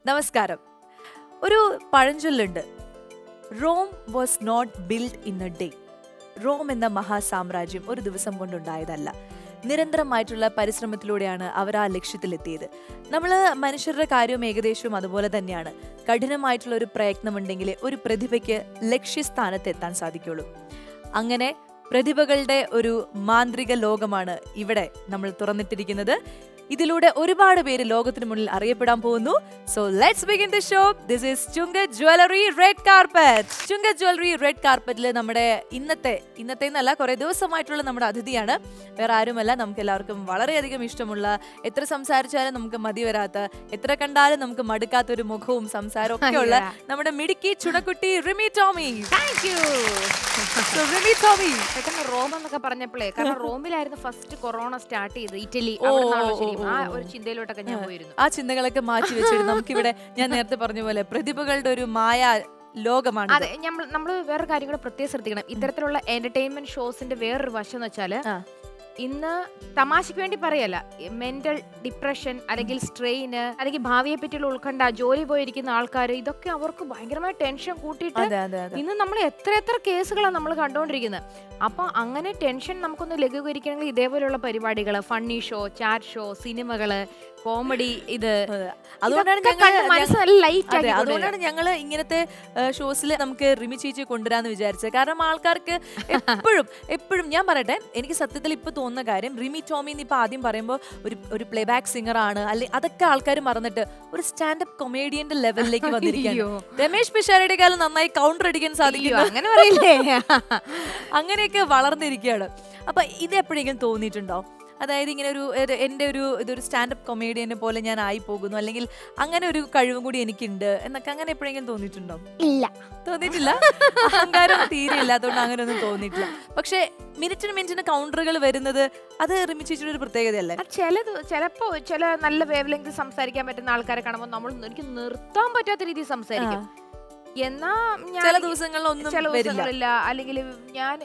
നമസ്കാരം. ഒരു പഴഞ്ചൊല്ലുണ്ട്, Rome was not built in a day. Rome എന്ന മഹാസാമ്രാജ്യം ഒരു ദിവസം കൊണ്ടുണ്ടായതല്ല. നിരന്തരമായിട്ടുള്ള പരിശ്രമത്തിലൂടെയാണ് അവർ ആ ലക്ഷ്യത്തിലെത്തിയത്. നമ്മൾ മനുഷ്യരുടെ കാര്യവും ഏകദേശവും അതുപോലെ തന്നെയാണ്. കഠിനമായിട്ടുള്ള ഒരു പ്രയത്നമുണ്ടെങ്കിൽ ഒരു പ്രതിഭയ്ക്ക് ലക്ഷ്യസ്ഥാനത്ത് എത്താൻ സാധിക്കുള്ളൂ. അങ്ങനെ പ്രതിഭകളുടെ ഒരു മാന്ത്രിക ലോകമാണ് ഇവിടെ നമ്മൾ തുറന്നിട്ടിരിക്കുന്നത്. ഇതിലൂടെ ഒരുപാട് പേര് ലോകത്തിന് മുന്നിൽ അറിയപ്പെടാൻ പോകുന്നു. So let's begin the show. This is Chungath jewellery red carpet. Chungath jewellery red കാർപ്പറ്റിൽ നമ്മുടെ ഇന്നത്തെ എന്നല്ല കുറെ ദിവസമായിട്ടുള്ള നമ്മുടെ അതിഥിയാണ്. വേറെ ആരുമല്ല, നമുക്ക് എല്ലാവർക്കും വളരെയധികം ഇഷ്ടമുള്ള, എത്ര സംസാരിച്ചാലും നമുക്ക് മതി വരാത്ത, എത്ര കണ്ടാലും നമുക്ക് മടുക്കാത്ത ഒരു മുഖവും സംസാരവും ഒക്കെ ഉള്ള നമ്മുടെ മിടുക്കി ചുണക്കുട്ടി റിമി ടോമി. റിമി ടോമി, പെട്ടെന്ന് റോം എന്നൊക്കെ പറഞ്ഞപ്പോഴേ, കാരണം റോമിലായിരുന്നു ഫസ്റ്റ് കൊറോണ സ്റ്റാർട്ട് ചെയ്ത്, ഇറ്റലി. ആ ഒരു ചിന്തയിലോട്ടൊക്കെ ഞാൻ പോയിരുന്നു. ആ ചിന്തകളൊക്കെ മാറ്റി വെച്ചിട്ട് നമുക്കിവിടെ ഞാൻ നേരത്തെ പറഞ്ഞ പോലെ പ്രതിഭകളുടെ ഒരു മായ ലോകമാണ്. അതെ, നമ്മള് വേറെ കാര്യം കൂടെ പ്രത്യേകം ശ്രദ്ധിക്കണം. ഇത്തരത്തിലുള്ള എന്റർടൈൻമെന്റ് ഷോസിന്റെ വേറൊരു വശം എന്ന് വെച്ചാല്, ഇന്ന് തമാശക്ക് വേണ്ടി പറയല്ല, മെന്റൽ ഡിപ്രഷൻ അല്ലെങ്കിൽ സ്ട്രെയിന് അല്ലെങ്കിൽ ഭാവിയെ പറ്റിയുള്ള ഉത്കണ്ഠ, ജോലി പോയിരിക്കുന്ന ആൾക്കാർ, ഇതൊക്കെ അവർക്ക് ഭയങ്കരമായ ടെൻഷൻ കൂട്ടിയിട്ട് ഇന്ന് നമ്മൾ എത്ര കേസുകളാണ് നമ്മൾ കണ്ടുകൊണ്ടിരിക്കുന്നത്. അപ്പൊ അങ്ങനെ ടെൻഷൻ നമുക്കൊന്ന് ലഘൂകരിക്കണമെങ്കിൽ ഇതേപോലെയുള്ള പരിപാടികള്, ഫണ്ണി ഷോ, ചാറ്റ് ഷോ, സിനിമകള്, കോമഡി, അതുകൊണ്ടാണ് ഞങ്ങൾ ഇങ്ങനത്തെ ഷോസിൽ നമുക്ക് റിമി ചേച്ചി കൊണ്ടുവരാന്ന് വിചാരിച്ചത്. കാരണം ആൾക്കാർക്ക് എപ്പോഴും ഞാൻ പറയട്ടെ, എനിക്ക് സത്യത്തിൽ ഇപ്പൊ തോന്നുന്ന കാര്യം, റിമി ടോമി ഇപ്പൊ ആദ്യം പറയുമ്പോൾ ഒരു പ്ലേ ബാക്ക് സിംഗർ ആണ്, അല്ലെ അതൊക്കെ ആൾക്കാർ മറന്നിട്ട് ഒരു സ്റ്റാൻഡപ്പ് കൊമേഡിയന്റെ ലെവലിലേക്ക് വന്നിരിക്കുകയാണ്. രമേശ് പിഷാരടിയെക്കാളും നന്നായി കൗണ്ടർ അടിക്കാൻ സാധിക്കും, അങ്ങനെ പറയില്ലേ? അങ്ങനെയൊക്കെ വളർന്നിരിക്കുകയാണ്. അപ്പൊ ഇത് എപ്പോഴെങ്കിലും തോന്നിയിട്ടുണ്ടോ? അതായത് ഇങ്ങനെ ഇതൊരു സ്റ്റാൻഡപ്പ് കൊമേഡിയനെ പോലെ ഞാൻ ആയി പോകുന്നു, അല്ലെങ്കിൽ അങ്ങനെ ഒരു കഴിവും കൂടി എനിക്കുണ്ട് എന്നൊക്കെ അങ്ങനെ എപ്പോഴെങ്കിലും തോന്നിയിട്ടുണ്ടോ? ഇല്ല, തോന്നിയിട്ടില്ല. അഹങ്കാരം തീരെ ഇല്ലാത്തതുകൊണ്ട് അങ്ങനെ ഒന്നും തോന്നിയിട്ടില്ല. പക്ഷെ മിനിറ്റിന് കൗണ്ടറുകൾ വരുന്നത് അത് റിമി ചേച്ചിയുടെ ഒരു പ്രത്യേകതയല്ലേ? ചിലപ്പോ ചില നല്ല വേവ് ലെങ്ത് സംസാരിക്കാൻ പറ്റുന്ന ആൾക്കാരെ കാണുമ്പോൾ നമ്മൾ എനിക്ക് നിർത്താൻ പറ്റാത്ത രീതിയിൽ സംസാരിക്കും. എന്നാ ചില ദിവസങ്ങളില്ല, അല്ലെങ്കിൽ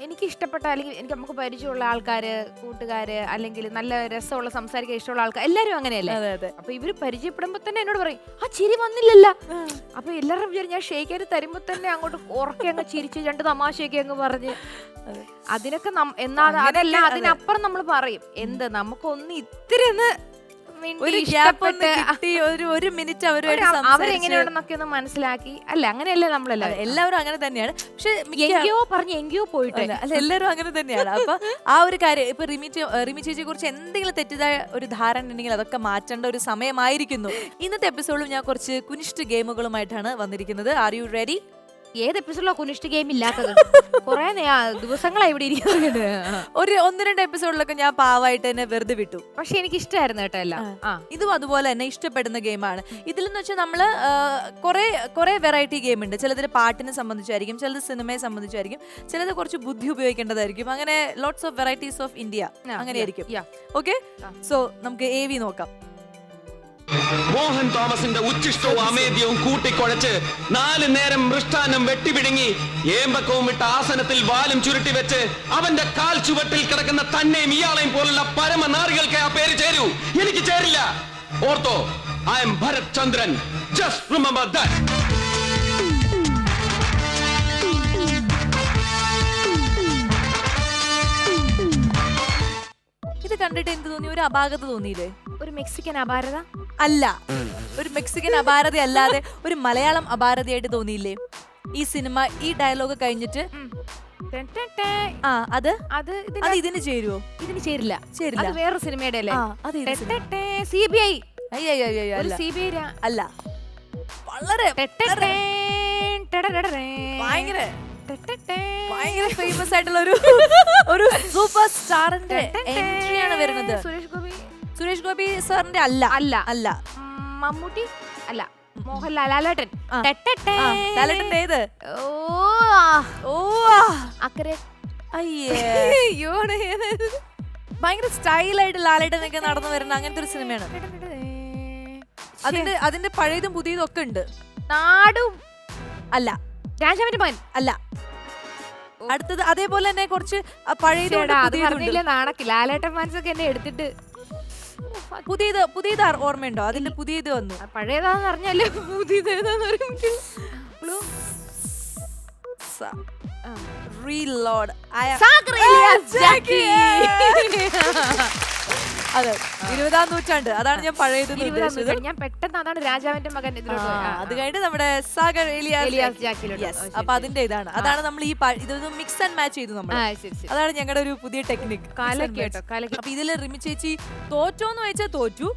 എനിക്ക് ഇഷ്ടപ്പെട്ട, അല്ലെങ്കിൽ നമുക്ക് പരിചയമുള്ള ആൾക്കാര്, കൂട്ടുകാര്, അല്ലെങ്കിൽ നല്ല രസമുള്ള സംസാരിക്കാൻ ഇഷ്ടമുള്ള ആൾക്കാർ, എല്ലാരും അങ്ങനെയല്ലേ? അപ്പൊ ഇവര് പരിചയപ്പെടുമ്പോ തന്നെ എന്നോട് പറയും, ആ ചിരി വന്നില്ലല്ല. അപ്പൊ എല്ലാവരും വിചാരിച്ചു ഞാൻ ഷേക്കാര് തരുമ്പോ തന്നെ അങ്ങോട്ട് ഉറക്കെ അങ്ങ് ചിരിച്ച് രണ്ട് തമാശയൊക്കെ അങ്ങ് പറഞ്ഞ്, അതിനൊക്കെ അതല്ല, അതിനപ്പുറം നമ്മൾ പറയും എന്ത്, നമുക്കൊന്ന് ഇത്തിരി ഒന്ന് അവരെങ്ങനെയാണെന്നൊക്കെ ഒന്ന് മനസ്സിലാക്കി, അല്ല അങ്ങനെയല്ലേ എല്ലാവരും അങ്ങനെ തന്നെയാണ്. പക്ഷെ എങ്കിയോ പോയിട്ട് അല്ല, എല്ലാവരും അങ്ങനെ തന്നെയാണ്. അപ്പൊ ആ ഒരു കാര്യം ഇപ്പൊ റിമി ചേച്ചിയെ കുറിച്ച് എന്തെങ്കിലും തെറ്റിദ്ധായ ഒരു ധാരണ ഉണ്ടെങ്കിൽ അതൊക്കെ മാറ്റേണ്ട ഒരു സമയമായിരിക്കുന്നു. ഇന്നത്തെ എപ്പിസോഡിൽ ഞാൻ കുറച്ച് കുനിഷ്ട് ഗെയിമുകളുമായിട്ടാണ് വന്നിരിക്കുന്നത്. Are you ready? ഏത് എപ്പിസോഡിലാണ് കുനിഷ്ട് ഗെയിം ഇല്ലാത്തത്? കുറെ ദിവസങ്ങളായി ഇവിടെ ഇരിക്കുന്നുണ്ട്. ഒന്ന് രണ്ട് എപ്പിസോഡിലൊക്കെ ഞാൻ പാവായിട്ട് തന്നെ വെറുതെ വിട്ടു. പക്ഷെ എനിക്ക് ഇഷ്ടമായിരുന്നു കേട്ടോ എല്ലാം. ഇതും അതുപോലെ തന്നെ ഇഷ്ടപ്പെടുന്ന ഗെയിമാണ്. ഇതിലെന്ന് വെച്ചാൽ നമ്മള് കുറെ വെറൈറ്റി ഗെയിം ഉണ്ട്. ചിലതിൽ പാട്ടിനെ സംബന്ധിച്ചായിരിക്കും, ചിലത് സിനിമയെ സംബന്ധിച്ചായിരിക്കും, ചിലത് കുറച്ച് ബുദ്ധി ഉപയോഗിക്കേണ്ടതായിരിക്കും. അങ്ങനെ lots of varieties of India അങ്ങനെയായിരിക്കും. ഓക്കെ, സോ നമുക്ക് AV നോക്കാം. മോഹൻ തോമസിന്റെ ഉച്ചിഷ്ടവും അമേദ്യവും കൂട്ടിക്കുഴച്ച് 4 നേരം മൃഷ്ടാന്നം വെട്ടിപിടുങ്ങി ഏമ്പക്കവും ഇട്ട ആസനത്തിൽ വാലും ചുരുട്ടി വെച്ച് അവന്റെ കാൽ ചുവട്ടിൽ കിടക്കുന്ന തന്നെയും ഇയാളെയും പോലുള്ള പരമനാറികൾക്ക് ആ പേര് ചേരൂ. എനിക്ക് ചേരില്ല. ഓർത്തോ, I'm Bharath Chandran. Just remember that. ഇത് കണ്ടിട്ട് എന്ത് തോന്നി? ഒരു അപാകത തോന്നിയില്ലേ? ഒരു മെക്സിക്കൻ അപാരത അല്ല, ഒരു മെക്സിക്കൻ അപാരത അല്ലാതെ ഒരു മലയാളം അപാരതയായിട്ട് തോന്നിയില്ലേ ഈ സിനിമ? ഈ ഡയലോഗ് കഴിഞ്ഞിട്ട് ഇതിന് ചേരുവോ? ഇതിന് ചേരില്ല. വേറൊരു സിനിമയുടെ അല്ലേ? CBI അല്ല, വളരെ ഭയങ്കര ഫേമസ് ആയിട്ടുള്ള ഒരു സൂപ്പർ സ്റ്റാറിന്റെ എൻട്രിയാണ് വരുന്നത്. സുരേഷ് ഗോപി സാറിന്റെ അല്ല, മമ്മൂട്ടി അല്ല, മോഹൻലാൽ, ലാലേട്ടൻ. ഏത്? ഭയങ്കര സ്റ്റൈലായിട്ട് ലാലേട്ടനൊക്കെ നടന്നു വരുന്ന അങ്ങനത്തെ ഒരു സിനിമയാണ്. അതിന്റെ പഴയതും പുതിയതും ഒക്കെ ഉണ്ട്. നാടും അല്ല, രാജാവിന്റെ മകൻ അല്ല. അടുത്തത് അതേപോലെ തന്നെ കുറച്ച് പഴയതും നാണക്ക് ലാലേട്ടൻ ഫാൻസ് ഒക്കെ എന്നെ എടുത്തിട്ട് പുതിയത് ഓർമ്മയുണ്ടോ? അതിന്റെ പുതിയത് വന്നു. പഴയതാന്ന് പറഞ്ഞാല് പുതിയത് ഏതാന്ന് പറയുമ്പോ Reload. സാഗർ ഇലിയാസ് ജാക്കി. അതെ, 20-ാം നൂറ്റാണ്ട്. അതാണ് ഞാൻ പഴയത് ഉദ്ദേശിച്ചത്. ഞാൻ പെട്ടെന്ന് അതാണ് രാജാവിന്റെ മകൻ ഇതിലോട്ട് പോയി. അത് കഴിഞ്ഞിട്ട് നമ്മുടെ സാഗർ ഇലിയാസ് ജാക്കിലോട്ട്. അപ്പൊ അതിന്റെ അതാണ് നമ്മൾ ഈ ഇതൊന്ന് മിക്സ് ആൻഡ് മാച്ച് ചെയ്തു നമ്മൾ. അതാണ് ഞങ്ങളുടെ ഒരു പുതിയ ടെക്നിക്. അപ്പൊ ഇതില് റിമി ചേച്ചി തോറ്റോന്ന് വെച്ചാൽ തോറ്റു,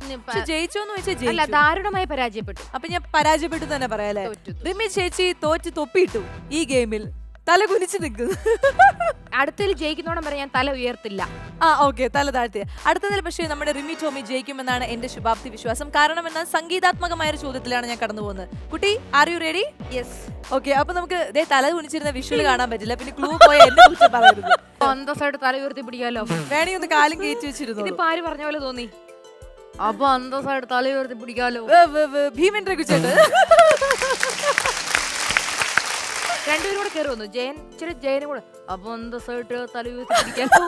ജയിച്ചോന്ന് വെച്ചാൽ ജയിച്ചു. ദാരുണമായി പരാജയപ്പെട്ടു. അപ്പൊ ഞാൻ പരാജയപ്പെട്ടു തന്നെ പറയാല്ലേ. റിമി ചേച്ചി തോറ്റ് തൊപ്പിയിട്ടു ഈ ഗെയിമിൽ. തല കുനിച്ച് നിൽക്കുന്നു. അടുത്തതിൽ ജയിക്കുന്നോണം വരെ ഞാൻ തല ഉയർത്തില്ല. ഓക്കെ, തല താഴ്ത്തി. അടുത്തതിൽ പക്ഷേ നമ്മുടെ റിമി ടോമി ജയിക്കുമെന്നാണ് എന്റെ ശുഭാപ്തി വിശ്വാസം. കാരണം എന്നാൽ സംഗീതാത്മകമായ ഒരു ചോദ്യത്തിലാണ് ഞാൻ കടന്നു പോകുന്നത്. കുട്ടി, are you ready? Yes. Okay, അപ്പൊ നമുക്ക് തല കുനിച്ചിരുന്ന വിഷ്വൽ കാണാൻ പറ്റില്ല. പിന്നെ ക്ലൂ പോയ എന്നെ കുറിച്ച് പറയരുത്. അന്തസ്സായിട്ട് തല ഉയർത്തി പിടിക്കാലോ. വേണമെങ്കിൽ ഒന്ന് കാലും കയറ്റി വെച്ചിരുന്നു. ഇതിപ്പോ ആര് പറഞ്ഞ പോലെ തോന്നി? അപ്പൊ അന്തസ്സായിട്ട് തല ഉയർത്തി പിടിക്കാലോ. ഭീമൻ രഘുചേട്ടൻ രണ്ടുപേരും കൂടെ കയറി വന്നു. ജയനും കൂടെ അപ്പൊ അന്തസ്സായിട്ട് തല ഉയർത്തി പിടിക്കാലോ.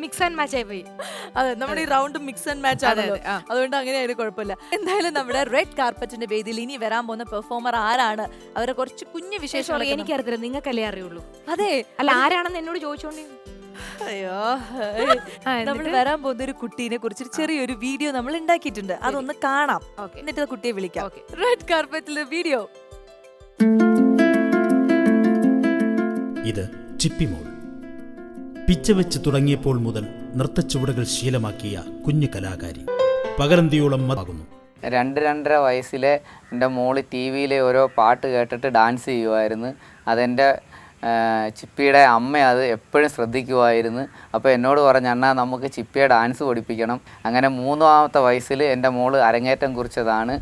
മിക്സ് ആൻഡ് മാച്ച് ആയി പോയി. അതെ, നമ്മുടെ ഈ റൗണ്ട് മിക്സ് ആൻഡ് മാച്ച് ആണല്ലോ. അതുകൊണ്ട് അങ്ങനെ ആയാലും കുഴപ്പമില്ല. എന്തായാലും നമ്മുടെ റെഡ് കാർപ്പറ്റിന്റെ വേദിയിൽ ഇനി വരാൻ പോകുന്ന പെർഫോമർ ആരാണ്, അവരെ കുറച്ച് കുഞ്ഞു വിശേഷം എനിക്കറിയില്ല, നിങ്ങൾക്കല്ലേ അറിയുള്ളൂ. അതെ, അല്ല ആരാണെന്ന് എന്നോട് ചോദിച്ചോണ്ടി. അയ്യോ, നമ്മൾ വരാൻ പോകുന്ന ഒരു കുട്ടീനെ കുറിച്ച് ചെറിയൊരു വീഡിയോ നമ്മൾ ഉണ്ടാക്കിയിട്ടുണ്ട്. അതൊന്ന് കാണാം, എന്നിട്ട് ആ കുട്ടിയെ വിളിക്കാം. റെഡ് കാർപ്പറ്റിലെ വീഡിയോ. ഇത് ചിപ്പിമോൾ. പിച്ച വെച്ച് തുടങ്ങിയപ്പോൾ മുതൽ നൃത്തച്ചുവടുകൾ ശീലമാക്കിയ കുഞ്ഞു കലാകാരി പകലന്തിയോളം ആകുന്നു. 2-2.5 വയസ്സിലെ എൻ്റെ മോള് ടി വിയിലെ ഓരോ പാട്ട് കേട്ടിട്ട് ഡാൻസ് ചെയ്യുമായിരുന്നു. അതെൻ്റെ ചിപ്പിയുടെ അമ്മ അത് എപ്പോഴും ശ്രദ്ധിക്കുമായിരുന്നു. അപ്പോൾ എന്നോട് പറഞ്ഞു, അണ്ണാ നമുക്ക് ചിപ്പിയെ ഡാൻസ് പഠിപ്പിക്കണം. അങ്ങനെ 3-ാമത്തെ വയസ്സിൽ എൻ്റെ മോള് അരങ്ങേറ്റം കുറിച്ചതാണ്.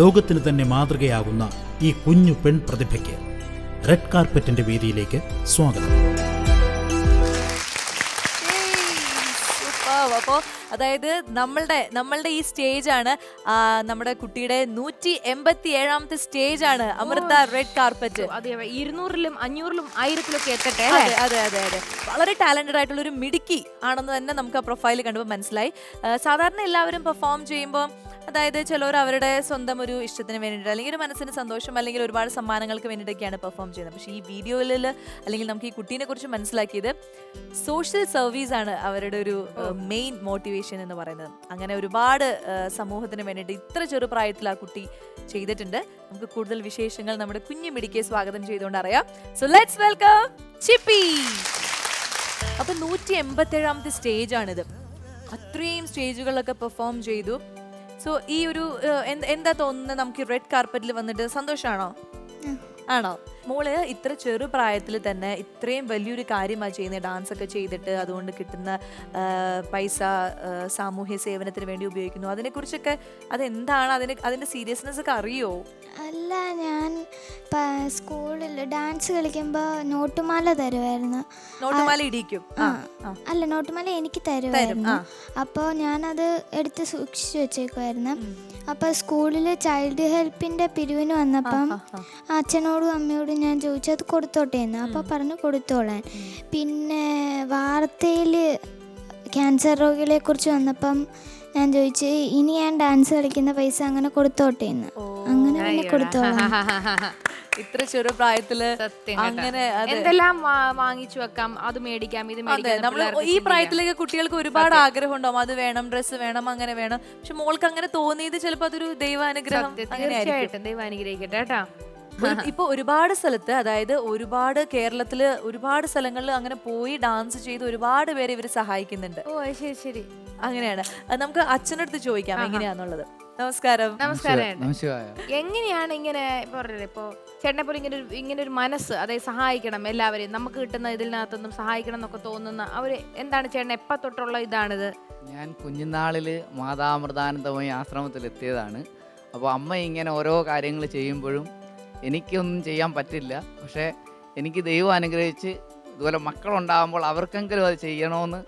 ലോകത്തിന് തന്നെ മാതൃകയാകുന്ന ഈ കുഞ്ഞു പെൺ പ്രതിഭയ്ക്ക് റെഡ് കാർപ്പറ്റിന്റെ വേദിയിലേക്ക് സ്വാഗതം. അപ്പോൾ അതായത് നമ്മളുടെ ഈ സ്റ്റേജാണ് നമ്മുടെ കുട്ടിയുടെ 187ാമത്തെ സ്റ്റേജാണ് അമൃത റെഡ് കാർപ്പറ്റ്. 200-ലും 500-ലും 1000-ലും ഒക്കെ എത്തട്ടെ. അതെ, വളരെ ടാലന്റഡ് ആയിട്ടുള്ള ഒരു മിടുക്കി ആണെന്ന് തന്നെ നമുക്ക് ആ പ്രൊഫൈൽ കണ്ടപ്പോൾ മനസ്സിലായി. സാധാരണ എല്ലാവരും പെർഫോം ചെയ്യുമ്പോൾ അതായത് ചിലർ അവരുടെ സ്വന്തം ഒരു ഇഷ്ടത്തിന് വേണ്ടിയിട്ട് അല്ലെങ്കിൽ ഒരു മനസ്സിന് സന്തോഷം അല്ലെങ്കിൽ ഒരുപാട് സമ്മാനങ്ങൾക്ക് വേണ്ടിയിട്ടൊക്കെയാണ് പെർഫോം ചെയ്യുന്നത്. പക്ഷേ ഈ വീഡിയോയിൽ അല്ലെങ്കിൽ നമുക്ക് ഈ കുട്ടീനെ കുറിച്ച് മനസ്സിലാക്കിയത് സോഷ്യൽ സർവീസ് ആണ് അവരുടെ ഒരു മെയിൻ മോട്ടിവേഷൻ എന്ന് പറയുന്നത്. അങ്ങനെ ഒരുപാട് സമൂഹത്തിന് വേണ്ടിയിട്ട് ഇത്ര ചെറുപ്രായത്തിൽ ആ കുട്ടി ചെയ്തിട്ടുണ്ട്. നമുക്ക് കൂടുതൽ വിശേഷങ്ങൾ നമ്മുടെ കുഞ്ഞു മിടിക്കെ സ്വാഗതം ചെയ്തുകൊണ്ട് അറിയാം. സോ ലെറ്റ്സ് വെൽക്കം ചിപ്പി. അപ്പൊ 187ാമത്തെ സ്റ്റേജാണിത്. അത്രയും സ്റ്റേജുകളിലൊക്കെ പെർഫോം ചെയ്തു. സോ ഈ ഒരു എന്താ തോന്നുന്നത് നമുക്ക് റെഡ് കാർപ്പറ്റിൽ വന്നിട്ട്? സന്തോഷമാണോ? ആണോ? മോള് ഇത്ര ചെറുപ്രായത്തിൽ തന്നെ ഇത്രയും വലിയൊരു കാര്യമാണ് ചെയ്യുന്നത്. ഡാൻസ് ഒക്കെ ചെയ്തിട്ട് അതുകൊണ്ട് കിട്ടുന്ന പൈസ സാമൂഹ്യ സേവനത്തിന് വേണ്ടി ഉപയോഗിക്കുന്നു. അതിനെക്കുറിച്ചൊക്കെ അതെന്താണ്, അതിന്റെ സീരിയസ്നെസ് ഒക്കെ അറിയോ? അല്ല, ഞാൻ സ്കൂളിൽ ഡാൻസ് കളിക്കുമ്പോൾ നോട്ടുമാല തരുമായിരുന്നു. നോട്ടുമാല ഇടിക്കും? അല്ല, നോട്ടുമാല എനിക്ക് തരുമായിരുന്നു. അപ്പോൾ ഞാനത് എടുത്ത് സൂക്ഷിച്ചു വെച്ചേക്കുമായിരുന്നു. അപ്പോൾ സ്കൂളിൽ ചൈൽഡ് ഹെൽപ്പിൻ്റെ പിരിവിന് വന്നപ്പം അച്ഛനോടും അമ്മയോടും ഞാൻ ചോദിച്ചു അത് കൊടുത്തോട്ടെ എന്ന്. അപ്പോൾ പറഞ്ഞു കൊടുത്തോളാൻ. പിന്നെ വാർത്തയിൽ ക്യാൻസർ രോഗികളെ കുറിച്ച് വന്നപ്പം ഞാൻ ചോദിച്ചു ഇനി ഞാൻ ഡാൻസ് കളിക്കുന്ന പൈസ അങ്ങനെ കൊടുത്തോട്ടെ എന്ന്. അങ്ങനെ പിന്നെ കൊടുത്തോളാം. ഇത്ര ചെറുപ്രായത്തില് അങ്ങനെ എന്തെല്ലാം വാങ്ങിച്ചു വെക്കാം, അത് മേടിക്കാം, ഇത് മേടിക്കാം. നമ്മള് ഈ പ്രായത്തിലേക്ക് കുട്ടികൾക്ക് ഒരുപാട് ആഗ്രഹം ഉണ്ടാവും, അത് വേണം, ഡ്രസ്സ് വേണം, അങ്ങനെ വേണം. പക്ഷെ മോൾക്ക് അങ്ങനെ തോന്നിയത് ചിലപ്പോ അതൊരു ദൈവാനുഗ്രഹം. തീർച്ചയായിട്ടും ദൈവം അനുഗ്രഹിക്കട്ടെ കേട്ടോ. ഇപ്പൊ ഒരുപാട് സ്ഥലത്ത്, അതായത് ഒരുപാട് കേരളത്തില് ഒരുപാട് സ്ഥലങ്ങളിൽ അങ്ങനെ പോയി ഡാൻസ് ചെയ്ത് ഒരുപാട് പേരെ ഇവര് സഹായിക്കുന്നുണ്ട്. ഓ ശരി, അങ്ങനെയാണ്. നമുക്ക് അച്ഛനടുത്ത് ചോദിക്കാം എങ്ങനെയാന്നുള്ളത്. നമസ്കാരം. എങ്ങനെയാണ് ഇങ്ങനെ ഇപ്പൊ ചേട്ടനെ പോലെ ഇങ്ങനെ ഒരു മനസ്സ്, അതായത് സഹായിക്കണം എല്ലാവരെയും, നമുക്ക് കിട്ടുന്ന ഇതിനകത്തൊന്നും സഹായിക്കണം എന്നൊക്കെ തോന്നുന്ന അവര് എന്താണ് ചേട്ടൻ എപ്പ തൊട്ടുള്ള ഇതാണിത്? ഞാൻ കുഞ്ഞുനാളില് മാതാമൃതാനന്ദമയി ആശ്രമത്തിലെത്തിയതാണ്. അപ്പോൾ അമ്മ ഇങ്ങനെ ഓരോ കാര്യങ്ങൾ ചെയ്യുമ്പോഴും എനിക്കൊന്നും ചെയ്യാൻ പറ്റില്ല. പക്ഷേ എനിക്ക് ദൈവം അനുഗ്രഹിച്ച് ഇതുപോലെ മക്കളുണ്ടാകുമ്പോൾ അവർക്കെങ്കിലും അത് ചെയ്യണമെന്ന്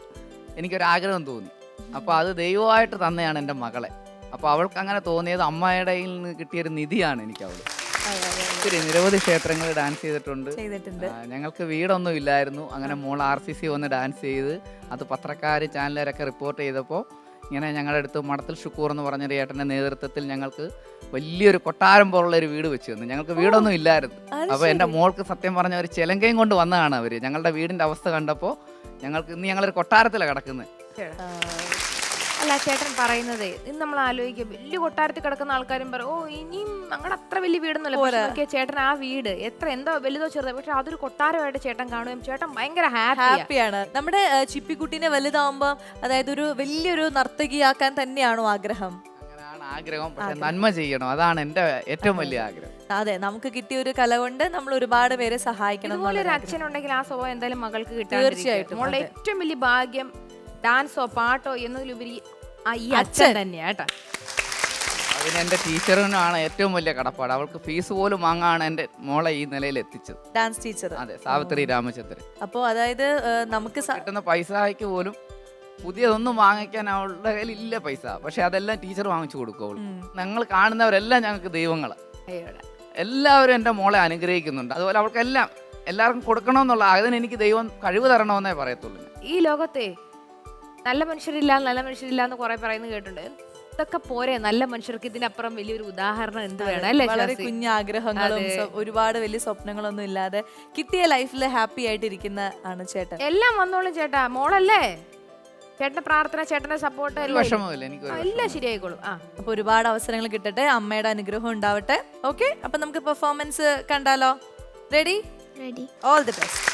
എനിക്കൊരാഗ്രഹം തോന്നി. അപ്പോൾ അത് ദൈവമായിട്ട് തന്നെയാണ് എൻ്റെ മകളെ. അപ്പോൾ അവൾക്ക് അങ്ങനെ തോന്നിയത് അമ്മയുടെ നിന്ന് കിട്ടിയൊരു നിധിയാണ് എനിക്ക് അവൾ. ഒത്തിരി നിരവധി ക്ഷേത്രങ്ങളിൽ ഡാൻസ് ചെയ്തിട്ടുണ്ട്. ചെയ്തിട്ടുണ്ട്. ഞങ്ങൾക്ക് വീടൊന്നും ഇല്ലായിരുന്നു. അങ്ങനെ മോൾ RCC വന്ന് ഡാൻസ് ചെയ്ത് അത് പത്രക്കാർ ചാനലുകാരൊക്കെ റിപ്പോർട്ട് ചെയ്തപ്പോൾ ഇങ്ങനെ ഞങ്ങളുടെ അടുത്ത് മടത്തിൽ ഷുക്കൂർ എന്ന് പറഞ്ഞൊരു ഏട്ടൻ്റെ നേതൃത്വത്തിൽ ഞങ്ങൾക്ക് വലിയൊരു കൊട്ടാരം പോലുള്ള ഒരു വീട് വെച്ച് തന്നു. ഞങ്ങൾക്ക് വീടൊന്നും ഇല്ലായിരുന്നു. അപ്പോൾ എൻ്റെ മോൾക്ക് സത്യം പറഞ്ഞ ഒരു ചെലങ്കയും കൊണ്ട് വന്നതാണ് അവർ. ഞങ്ങളുടെ വീടിൻ്റെ അവസ്ഥ കണ്ടപ്പോൾ ഇന്ന് ഞങ്ങളൊരു കൊട്ടാരത്തിലാണ് കിടക്കുന്നത്. അല്ല ചേട്ടൻ പറയുന്നത് ഇന്ന് നമ്മൾ ആലോചിക്കുക വലിയ കൊട്ടാരത്തിൽ കിടക്കുന്ന ആൾക്കാരും പറയും, ഓ ഇനിയും അങ്ങനെ അത്ര വലിയ വീടൊന്നുമല്ല. പക്ഷെ നോക്കിയാ ചേട്ടൻ ആ വീട് എന്തോ വലുതോ ചെറുതോ, പക്ഷെ അതൊരു കൊട്ടാരമായിട്ട് ചേട്ടൻ കാണുകയും ചേട്ടൻ ഭയങ്കര ഹാപ്പിയാണ്. നമ്മുടെ ചിപ്പിക്കുട്ടീനെ വലുതാവുമ്പോ അതായത് ഒരു വലിയൊരു നർത്തകിയാക്കാൻ തന്നെയാണോ ആഗ്രഹം? അങ്ങനെയാണ് ആഗ്രഹം. പക്ഷെ നന്മ ചെയ്യണം, അതാണ് എൻ്റെ ഏറ്റവും വലിയ ആഗ്രഹം. അതെ, നമുക്ക് കിട്ടിയ ഒരു കല കൊണ്ട് നമ്മൾ ഒരുപാട് പേരെ സഹായിക്കണം. ഇതുപോലെ ഒരു അച്ഛനുണ്ടെങ്കിൽ ആ സ്വഭാവം എന്തായാലും മകൾക്ക് കിട്ടാൻ. തീർച്ചയായിട്ടും. മോളുടെ ഏറ്റവും വലിയ ഭാഗ്യം ഡാൻസോ പാട്ടോ എന്നതിലുപരി ഈ അച്ഛൻ തന്നെയാ. അതിന് എൻ്റെ ടീച്ചറിനാണ് ഏറ്റവും വലിയ കടപ്പാട്. അവൾക്ക് ഫീസ് പോലും വാങ്ങാണ് എൻ്റെ മോളെ ഈ നിലയിൽ എത്തിച്ചത്. Dance teacher. അതെ, സാവിത്രി രാമചന്ദ്രൻ. അപ്പോൾ അതായത് നമുക്ക് കിട്ടുന്ന പൈസയ്ക്ക് പോലും പുതിയതൊന്നും വാങ്ങിക്കാൻ അവളുടെ കയ്യിൽ ഇല്ല പൈസ. പക്ഷെ അതെല്ലാം ടീച്ചർ വാങ്ങിച്ചു കൊടുക്കും. ഞങ്ങൾ കാണുന്നവരെല്ലാം ഞങ്ങൾക്ക് ദൈവങ്ങളാണ്. എല്ലാവരും എൻ്റെ മോളെ അനുഗ്രഹിക്കുന്നുണ്ട്. അതുപോലെ അവൾക്ക് എല്ലാവർക്കും കൊടുക്കണമെന്നുള്ള അതിന് എനിക്ക് ദൈവം കഴിവ് തരണമെന്നേ പറയത്തുള്ളൂ. ഈ ലോകത്തെ നല്ല മനുഷ്യരില്ല എന്ന് കുറെ പറയുന്നത് കേട്ടിട്ടുണ്ട്. ഇതൊക്കെ പോരെ നല്ല മനുഷ്യർക്ക്, ഇതിനപ്പുറം വലിയൊരു ഉദാഹരണം എന്ത് വേണം അല്ലേ? വളരെ കുഞ്ഞാഗ്രഹങ്ങളും ഒരുപാട് വലിയ സ്വപ്നങ്ങളൊന്നും ഇല്ലാതെ കിട്ടിയ ലൈഫിൽ ഹാപ്പി ആയിട്ടിരിക്കുന്ന ആണ് ചേട്ടൻ. എല്ലാം വന്നോളും ചേട്ടാ. മോളല്ലേ, ചേട്ടന്റെ പ്രാർത്ഥന, ചേട്ടന്റെ സപ്പോർട്ട് എല്ലാം ശരിയായിക്കോളും. അപ്പൊ ഒരുപാട് അവസരങ്ങൾ കിട്ടട്ടെ, അമ്മയുടെ അനുഗ്രഹം ഉണ്ടാവട്ടെ. ഓക്കെ, അപ്പൊ നമുക്ക് പെർഫോമൻസ് കണ്ടാലോ? റെഡി? All the best.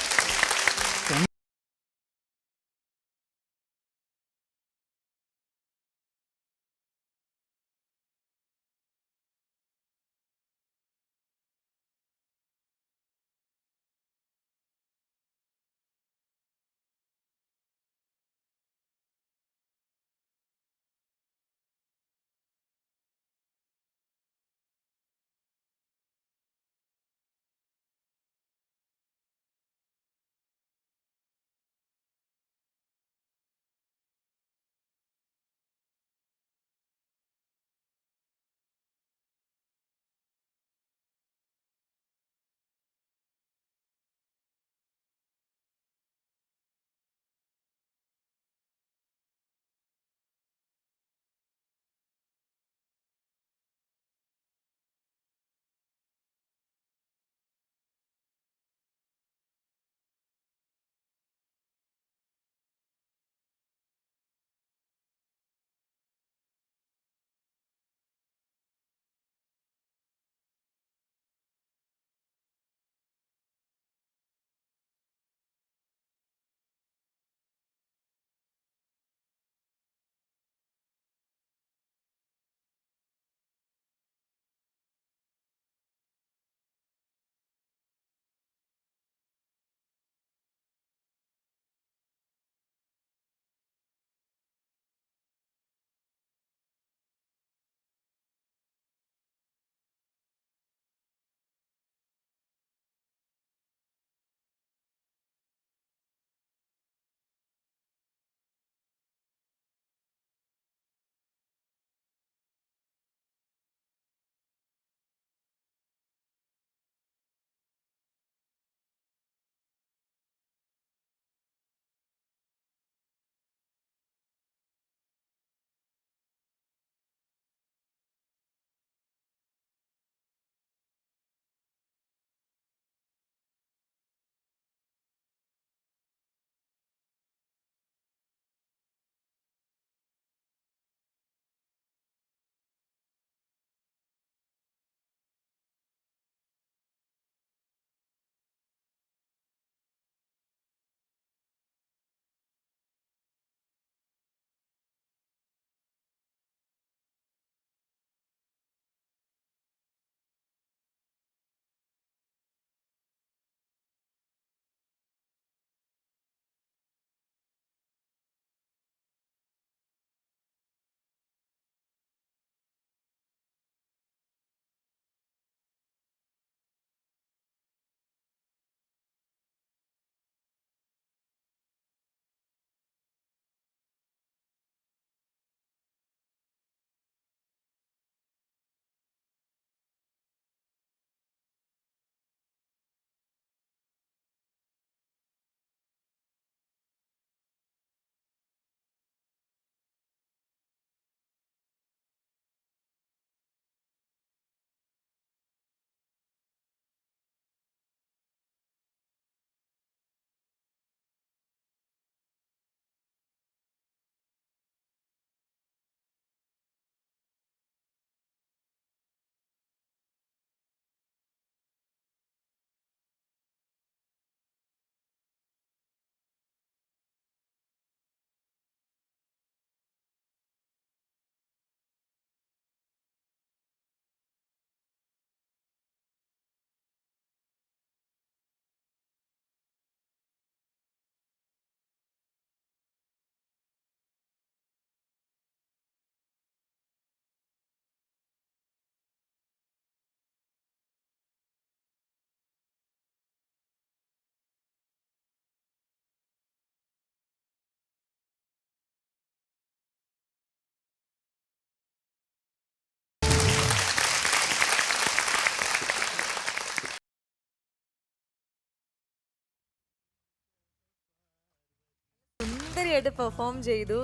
സുന്ദരിയായിട്ട് പെർഫോം ചെയ്തു.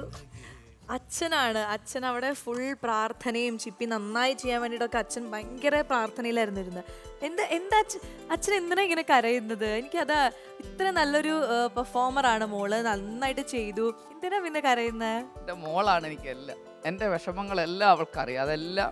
അച്ഛൻ അവിടെ ഫുൾ പ്രാർത്ഥനയും, ചിപ്പി നന്നായി ചെയ്യാൻ വേണ്ടിയിട്ടൊക്കെ അച്ഛൻ ഭയങ്കര പ്രാർത്ഥനയിലായിരുന്നു ഇരുന്നത്. എന്താ അച്ഛൻ എന്തിനാ ഇങ്ങനെ കരയുന്നത്? എനിക്കതാ, ഇത്ര നല്ലൊരു പെർഫോമറാണ് മോള്, നന്നായിട്ട് ചെയ്തു, എന്തിനാ പിന്നെ കരയുന്നത്? എൻ്റെ മോളാണ് എനിക്കെല്ലാം. എൻ്റെ വിഷമങ്ങളെല്ലാം അവൾക്കറിയാം. അതെല്ലാം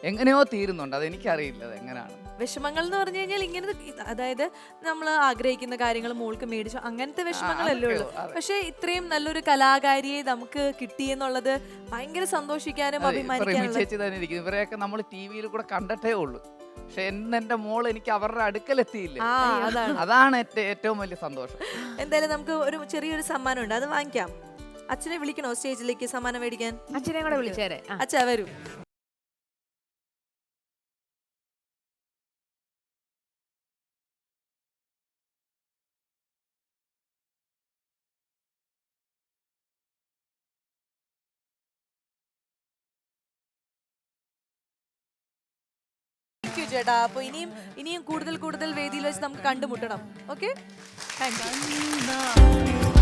എങ്ങനെയോ തീരുന്നുണ്ട്. അതെനിക്കറിയില്ല അതെങ്ങനെയാണ്. വിഷമങ്ങൾ എന്ന് പറഞ്ഞു കഴിഞ്ഞാൽ ഇങ്ങനെ, അതായത് നമ്മൾ ആഗ്രഹിക്കുന്ന കാര്യങ്ങൾ മോൾക്ക് മേടിച്ചു, അങ്ങനത്തെ വിഷമങ്ങളല്ലേ ഉള്ളൂ. പക്ഷെ ഇത്രയും നല്ലൊരു കലാകാരിയെ നമുക്ക് കിട്ടിയെന്നുള്ളത് ഭയങ്കര സന്തോഷിക്കാനും അഭിമാനിക്കാനും. ചേച്ചി തന്നെ ഇരിക്കുന്നു. ഇവരെയൊക്കെ നമ്മൾ TV-യിൽ കൂടെ കണ്ടിട്ടേ ഉള്ളൂ. പക്ഷെ എന്റെ മോൾ എനിക്ക് അവരുടെ അടുക്കലെത്തിയില്ല. അതാണ് ഏറ്റവും വലിയ സന്തോഷം. എന്തായാലും നമുക്ക് ഒരു ചെറിയൊരു സമ്മാനം ഉണ്ട്, അത് വാങ്ങിക്കാം. അച്ഛനെ വിളിക്കണോ സ്റ്റേജിലേക്ക് സമ്മാനം മേടിക്കാൻ? അച്ഛനെ കൂടെ വിളിച്ചേരെ. അച്ഛാ വരൂ. ചേട്ടാ, അപ്പൊ ഇനിയും കൂടുതൽ വേദിയിൽ വെച്ച് നമുക്ക് കണ്ടുമുട്ടണം. Okay, thank you.